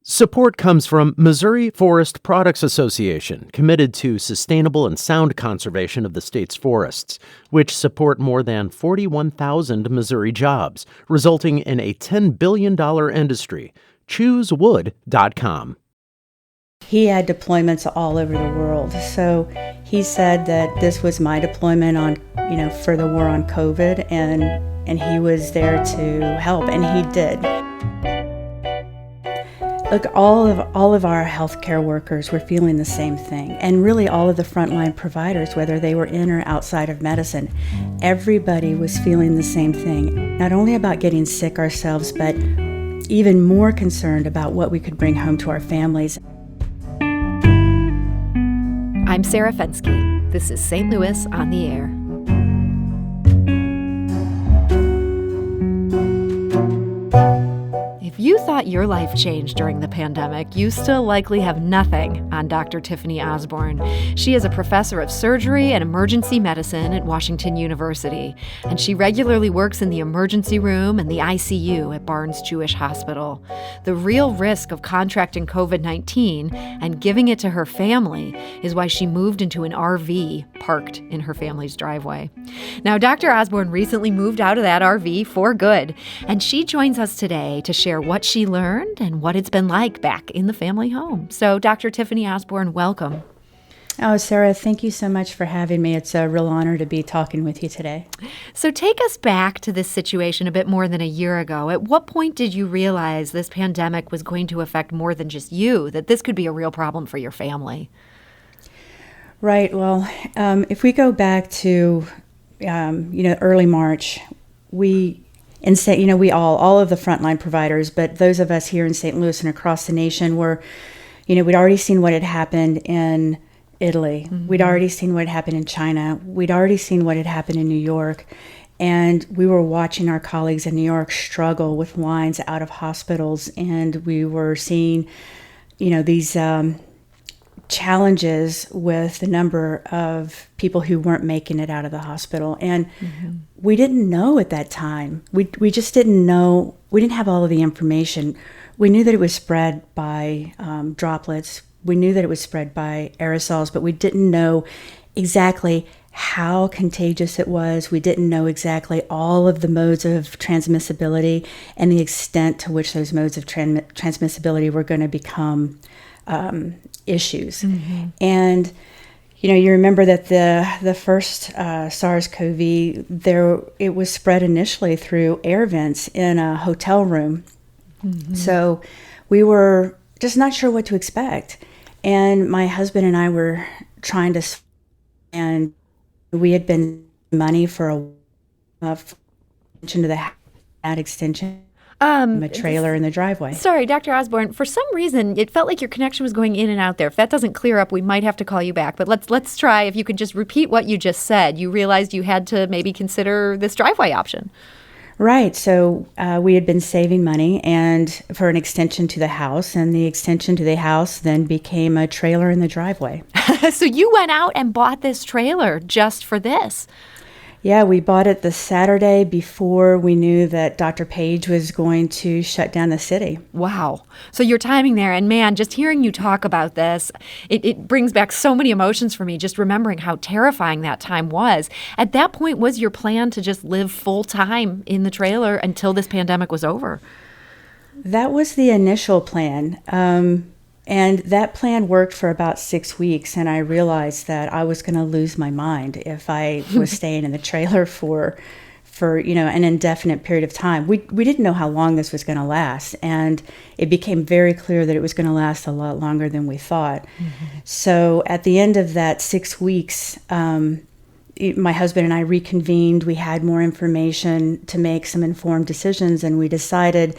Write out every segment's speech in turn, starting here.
Support comes from Missouri Forest Products Association, committed to sustainable and sound conservation of the state's forests, which support more than 41,000 Missouri jobs, resulting in a $10 billion industry. ChooseWood.com. He had deployments all over the world, so he said that this was my deployment for the war on COVID, and he was there to help, and he did. Look, all of our healthcare workers were feeling the same thing, and really all of the frontline providers, whether they were in or outside of medicine, everybody was feeling the same thing. Not only about getting sick ourselves, but even more concerned about what we could bring home to our families. I'm Sarah Fensky. This is St. Louis on the Air. If you thought your life changed during the pandemic, you still likely have nothing on Dr. Tiffany Osborn. She is a professor of surgery and emergency medicine at Washington University, and she regularly works in the emergency room and the ICU at Barnes-Jewish Hospital. The real risk of contracting COVID-19 and giving it to her family is why she moved into an RV parked in her family's driveway. Now, Dr. Osborn recently moved out of that RV for good, and she joins us today to share what she learned and what it's been like back in the family home. So, Dr. Tiffany Osborn, welcome. Oh, Sarah, thank you so much for having me. It's a real honor to be talking with you today. So take us back to this situation a bit more than a year ago. At what point did you realize this pandemic was going to affect more than just you, that this could be a real problem for your family? Right. Well, if we go back to, early March, all of the frontline providers, but those of us here in St. Louis and across the nation we'd already seen what had happened in Italy. Mm-hmm. We'd already seen what had happened in China. We'd already seen what had happened in New York. And we were watching our colleagues in New York struggle with lines out of hospitals. And we were seeing, these challenges with the number of people who weren't making it out of the hospital. And we didn't know at that time. We just didn't know. We didn't have all of the information. We knew that it was spread by droplets. We knew that it was spread by aerosols, but we didn't know exactly how contagious it was. We didn't know exactly all of the modes of transmissibility and the extent to which those modes of transmissibility were going to become issues. Mm-hmm. And you remember that the first SARS-CoV, it was spread initially through air vents in a hotel room. Mm-hmm. So we were just not sure what to expect. And my husband and I were trying to, and we had been money for extension to the ad extension. A trailer in the driveway. Sorry, Dr. Osborn, for some reason, it felt like your connection was going in and out there. If that doesn't clear up, we might have to call you back. But let's try, if you could just repeat what you just said. You realized you had to maybe consider this driveway option. Right. So we had been saving money and for an extension to the house, and the extension to the house then became a trailer in the driveway. So you went out and bought this trailer just for this. Yeah, we bought it the Saturday before we knew that Dr. Page was going to shut down the city. Wow. So your timing there, and man, just hearing you talk about this, it brings back so many emotions for me, just remembering how terrifying that time was. At that point, was your plan to just live full time in the trailer until this pandemic was over? That was the initial plan. And that plan worked for about 6 weeks, and I realized that I was going to lose my mind if I was staying in the trailer for an indefinite period of time. We didn't know how long this was going to last, and it became very clear that it was going to last a lot longer than we thought. Mm-hmm. So at the end of that 6 weeks, my husband and I reconvened. We had more information to make some informed decisions, and we decided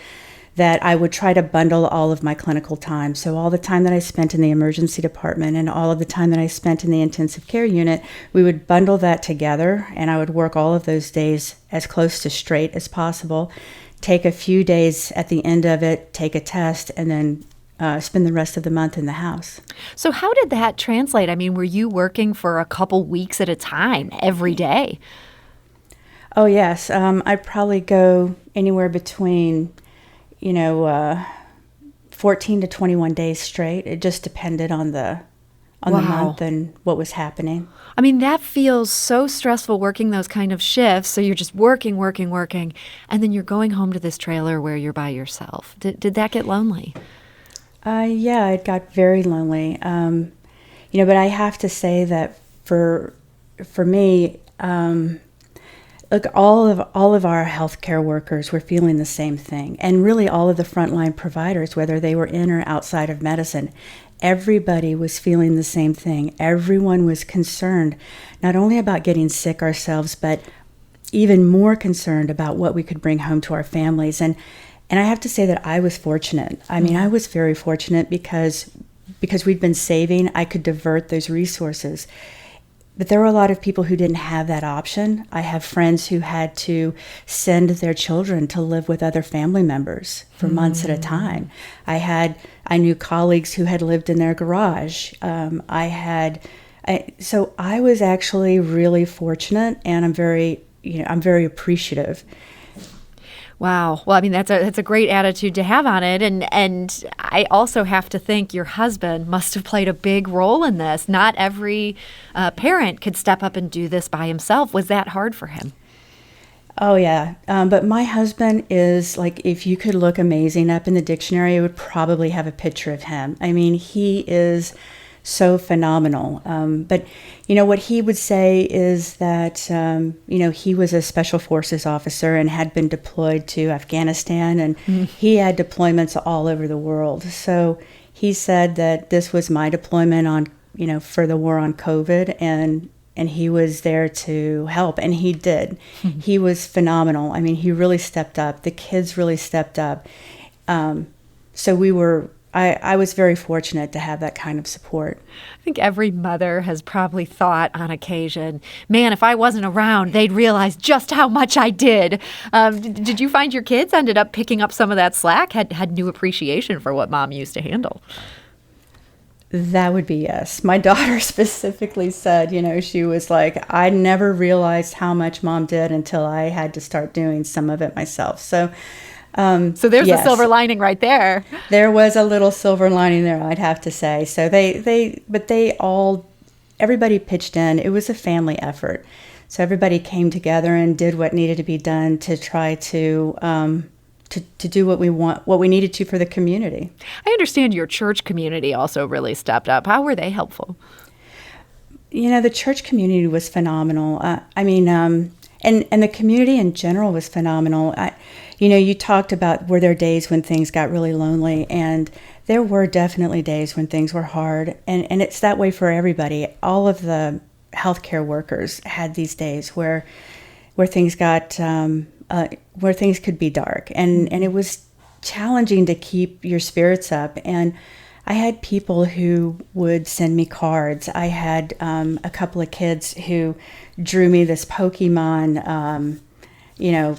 that I would try to bundle all of my clinical time. So all the time that I spent in the emergency department and all of the time that I spent in the intensive care unit, we would bundle that together, and I would work all of those days as close to straight as possible, take a few days at the end of it, take a test, and then spend the rest of the month in the house. So how did that translate? I mean, were you working for a couple weeks at a time every day? Oh, yes. I'd probably go anywhere between 4 14 to 21 days straight. It just depended on the month and what was happening. I mean, that feels so stressful working those kind of shifts. So you're just working, and then you're going home to this trailer where you're by yourself. Did that get lonely? Yeah, it got very lonely. But I have to say that for me, look, all of our healthcare workers were feeling the same thing, and really all of the frontline providers, whether they were in or outside of medicine, everybody was feeling the same thing. Everyone was concerned, not only about getting sick ourselves, but even more concerned about what we could bring home to our families. And I have to say that I was fortunate. I mean, I was very fortunate because we'd been saving, I could divert those resources. But there were a lot of people who didn't have that option. I have friends who had to send their children to live with other family members for months at a time. I knew colleagues who had lived in their garage. So I was actually really fortunate, and I'm very appreciative. Wow. Well, I mean, that's a great attitude to have on it. And I also have to think your husband must have played a big role in this. Not every parent could step up and do this by himself. Was that hard for him? Oh, yeah. But my husband is, like, if you could look amazing up in the dictionary, it would probably have a picture of him. I mean, he is so phenomenal. But, what he would say is that, he was a special forces officer and had been deployed to Afghanistan, and he had deployments all over the world. So he said that this was my deployment on, for the war on COVID, and he was there to help, and he did. He was phenomenal. I mean, he really stepped up. The kids really stepped up. So I was very fortunate to have that kind of support. I think every mother has probably thought on occasion, man, if I wasn't around, they'd realize just how much I did. Did you find your kids ended up picking up some of that slack, had new appreciation for what mom used to handle? That would be yes. My daughter specifically said, she was like, I never realized how much mom did until I had to start doing some of it myself. So there's a silver lining right there. There was a little silver lining there, I'd have to say. So everybody pitched in. It was a family effort. So everybody came together and did what needed to be done to try to do what we needed to for the community. I understand your church community also really stepped up. How were they helpful? The church community was phenomenal. And the community in general was phenomenal. You talked about were there days when things got really lonely, and there were definitely days when things were hard, and it's that way for everybody. All of the healthcare workers had these days where things got where things could be dark, and it was challenging to keep your spirits up. And I had people who would send me cards. I had a couple of kids who drew me this Pokemon.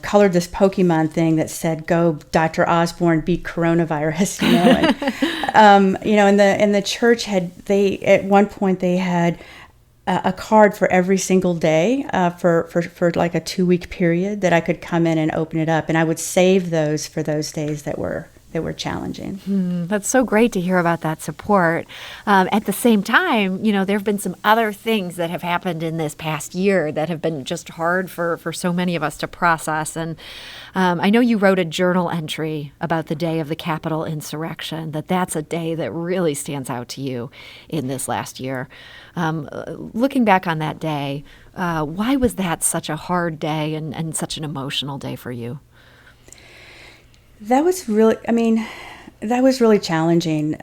Colored this Pokemon thing that said, "Go, Dr. Osborn, beat coronavirus." And the church at one point they had a card for every single day for like a 2-week period that I could come in and open it up, and I would save those for those days that were challenging. That's so great to hear about that support. At the same time, there have been some other things that have happened in this past year that have been just hard for so many of us to process. And I know you wrote a journal entry about the day of the Capitol insurrection, that's a day that really stands out to you in this last year. Looking back on that day, why was that such a hard day and such an emotional day for you? That was really challenging.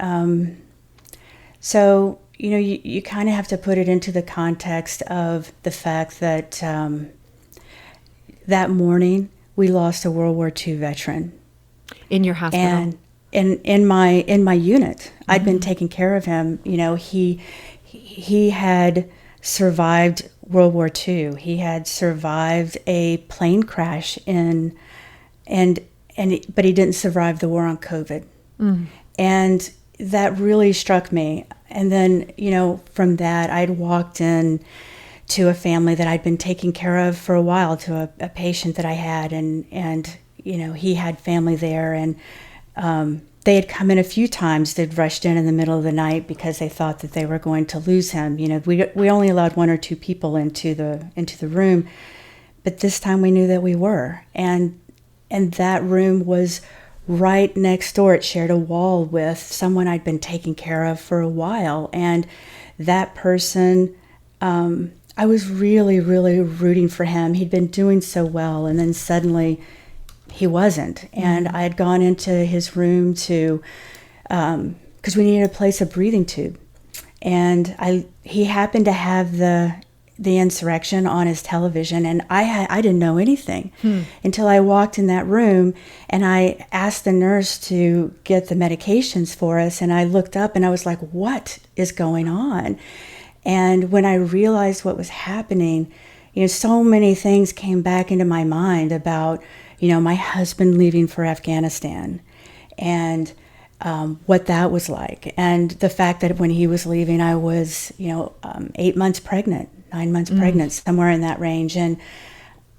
So, you kind of have to put it into the context of the fact that that morning we lost a World War II veteran. In your hospital? And in my unit. I'd been taking care of him. He had survived World War II. He had survived a plane crash but he didn't survive the war on COVID. And that really struck me. And then, from that, I'd walked in to a family that I'd been taking care of for a while, to a patient that I had, and he had family there. And They had come in a few times. They'd rushed in the middle of the night because they thought that they were going to lose him. We only allowed 1 or 2 people into the room, but this time we knew that we were. And that room was right next door. It shared a wall with someone I'd been taking care of for a while. And that person, I was really, really rooting for him. He'd been doing so well, and then suddenly he wasn't. And I had gone into his room because we needed to place a breathing tube. And he happened to have the insurrection on his television, and I didn't know anything until I walked in that room, and I asked the nurse to get the medications for us, and I looked up and I was like, what is going on? And when I realized what was happening, so many things came back into my mind about, my husband leaving for Afghanistan, and what that was like, and the fact that when he was leaving, I was, 8 months pregnant, 9 months pregnant, somewhere in that range, and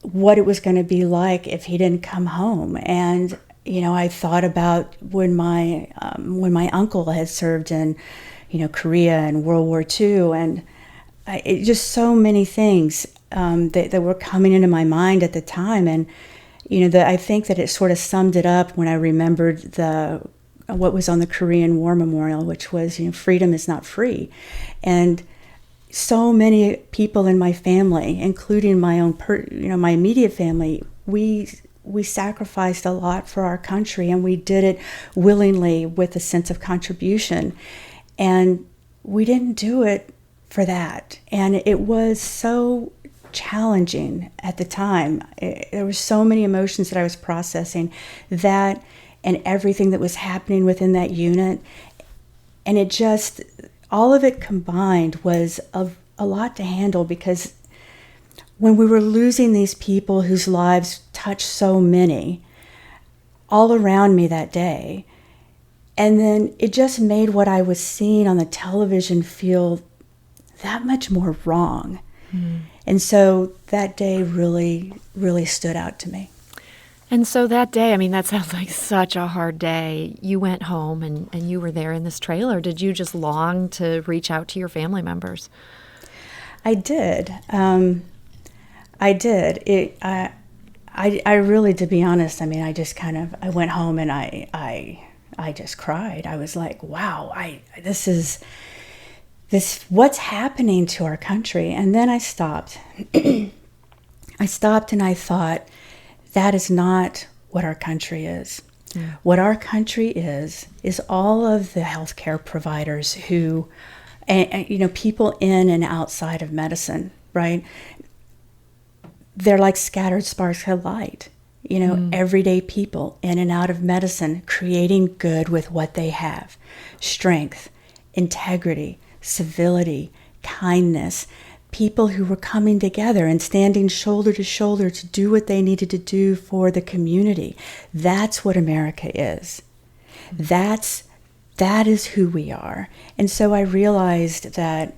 what it was going to be like if he didn't come home. And I thought about when my uncle had served in, Korea and World War II, and just so many things that were coming into my mind at the time, and I think that it sort of summed it up when I remembered what was on the Korean War Memorial, which was, freedom is not free. And so many people in my family, including my own, my immediate family, we sacrificed a lot for our country, and we did it willingly with a sense of contribution. And we didn't do it for that. And it was so challenging at the time. There were so many emotions that I was processing, that and everything that was happening within that unit. And it just, all of it combined was a lot to handle, because when we were losing these people whose lives touched so many all around me that day, and then it just made what I was seeing on the television feel that much more wrong. And so that day really, really stood out to me. And so that day, that sounds like such a hard day. You went home and you were there in this trailer. Did you just long to reach out to your family members? I did. I did. I really, to be honest, I just I went home and I just cried. I was like, wow, this what's happening to our country? And then I stopped. I stopped and I thought, that is not what our country is. Yeah. What our country is all of the healthcare providers who, and people in and outside of medicine, right? They're like scattered sparks of light. Everyday people in and out of medicine, creating good with what they have. Strength, integrity, civility, kindness, people who were coming together and standing shoulder to shoulder to do what they needed to do for the community. That's what America is. That is who we are. And so I realized that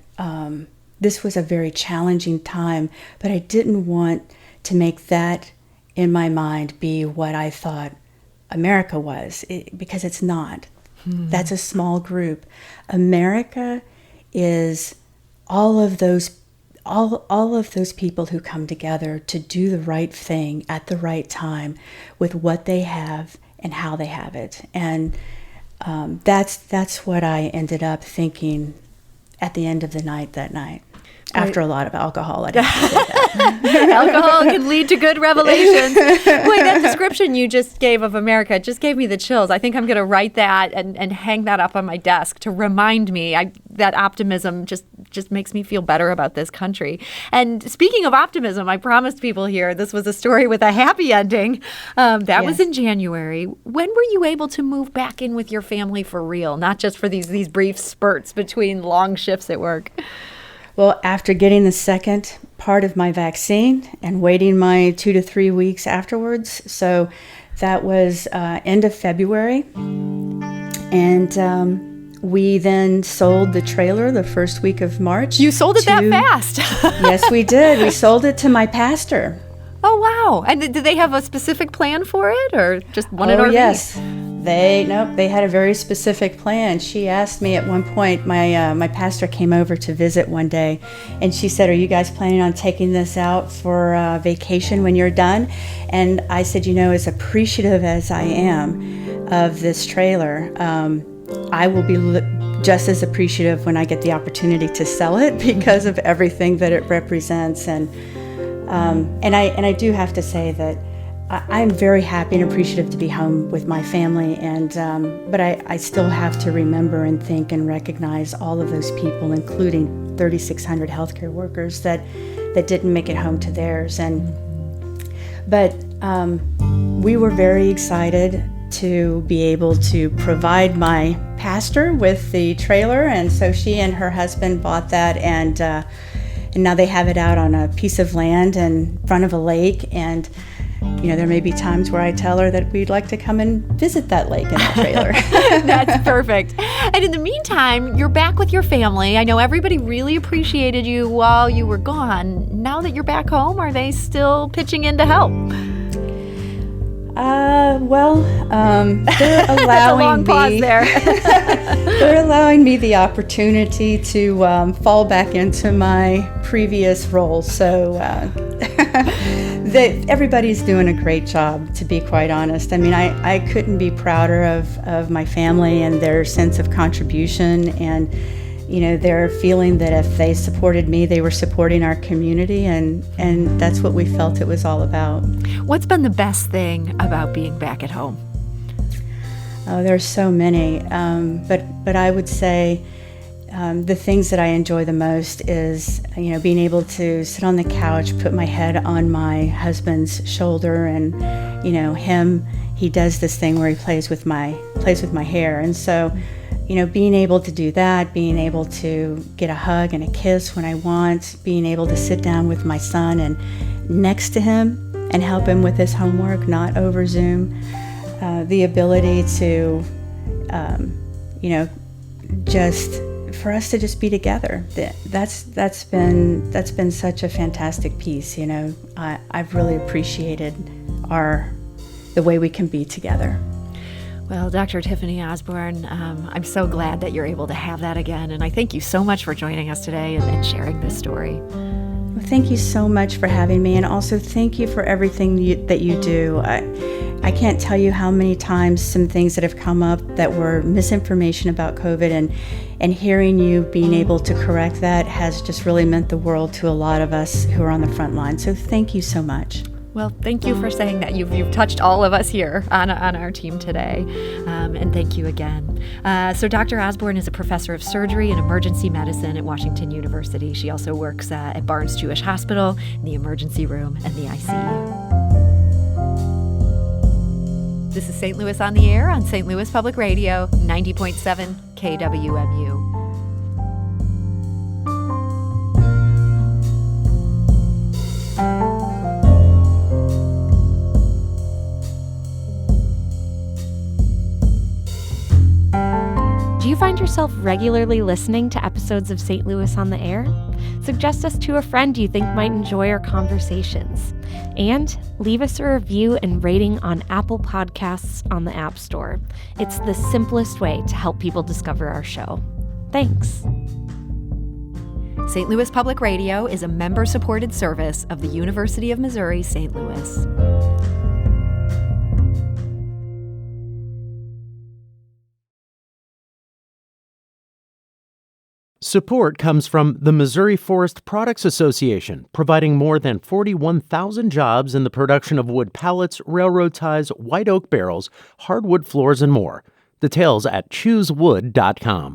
this was a very challenging time, but I didn't want to make that in my mind be what I thought America was, because it's not. That's a small group. America is all of those people who come together to do the right thing at the right time with what they have and how they have it. And that's what I ended up thinking at the end of the night that night. After a lot of alcohol, I didn't say that. Alcohol can lead to good revelations. Boy, that description you just gave of America just gave me the chills. I think I'm going to write that and hang that up on my desk to remind me that optimism just makes me feel better about this country. And speaking of optimism, I promised people here this was a story with a happy ending. That was in January. When were you able to move back in with your family for real, not just for these brief spurts between long shifts at work? Well, after getting the second part of my vaccine and waiting my 2 to 3 weeks afterwards, so that was end of February, and we then sold the trailer the first week of March. You sold it that fast? Yes, we did. We sold it to my pastor. Oh, wow. And did they have a specific plan for it, or just wanted RV? Yes. They had a very specific plan. She asked me at one point, my pastor came over to visit one day, and she said, "Are you guys planning on taking this out for vacation when you're done?" And I said, as appreciative as I am of this trailer, I will be just as appreciative when I get the opportunity to sell it because of everything that it represents. And I do have to say that I'm very happy and appreciative to be home with my family, but I still have to remember and think and recognize all of those people, including 3,600 healthcare workers that didn't make it home to theirs. But we were very excited to be able to provide my pastor with the trailer, and so she and her husband bought that, and now they have it out on a piece of land in front of a lake. And there may be times where I tell her that we'd like to come and visit that lake in the trailer. That's perfect. And in the meantime, you're back with your family. I know everybody really appreciated you while you were gone. Now that you're back home, are they still pitching in to help? They're allowing a long pause there. They're allowing me the opportunity to fall back into my previous role. So everybody's doing a great job, to be quite honest. I mean, I couldn't be prouder of my family and their sense of contribution, and their feeling that if they supported me, they were supporting our community, and that's what we felt it was all about. What's been the best thing about being back at home? Oh, there's so many, but I would say the things that I enjoy the most is being able to sit on the couch, put my head on my husband's shoulder, and he does this thing where he plays with my hair, and so being able to do that, being able to get a hug and a kiss when I want, being able to sit down with my son and next to him and help him with his homework, not over Zoom, the ability to, just for us to just be together. That's been such a fantastic piece. I've really appreciated the way we can be together. Well, Dr. Tiffany Osborn, I'm so glad that you're able to have that again, and I thank you so much for joining us today and sharing this story. Well, thank you so much for having me, and also thank you for everything that you do. I can't tell you how many times some things that have come up that were misinformation about COVID, and hearing you being able to correct that has just really meant the world to a lot of us who are on the front line. So thank you so much. Well, thank you for saying that. You've touched all of us here on our team today, and thank you again. So Dr. Osborn is a professor of surgery and emergency medicine at Washington University. She also works at Barnes Jewish Hospital in the emergency room and the ICU. This is St. Louis on the Air on St. Louis Public Radio, 90.7 KWMU. Do you find yourself regularly listening to episodes of St. Louis on the Air? Suggest us to a friend you think might enjoy our conversations. And leave us a review and rating on Apple Podcasts on the App Store. It's the simplest way to help people discover our show. Thanks. St. Louis Public Radio is a member-supported service of the University of Missouri, St. Louis. Support comes from the Missouri Forest Products Association, providing more than 41,000 jobs in the production of wood pallets, railroad ties, white oak barrels, hardwood floors, and more. Details at choosewood.com.